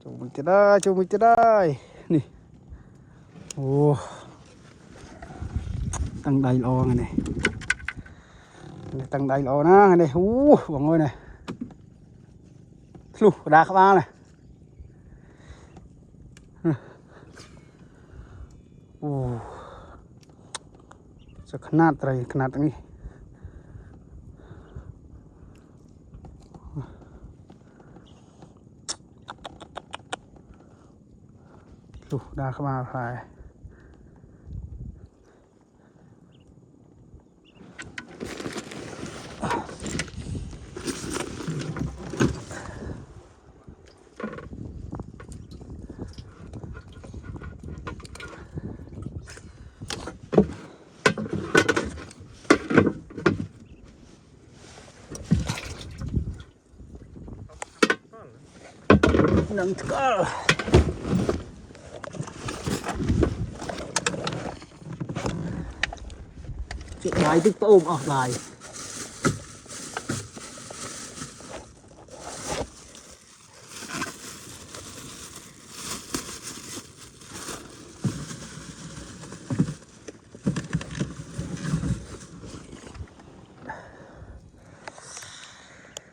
จูมันจะได้จูมันจะได้นี่โอ้ตั้งใดรอไงนี่ตั้งใดรอนะไงนี่โอ้หวังเลยนี่ลูกดาเข้ามาเลยโอ้จะขนาดอะไรขนาดนี้ลูกดาเข้ามาพายนังก็จุดลายติ๊กโป้ออกลาย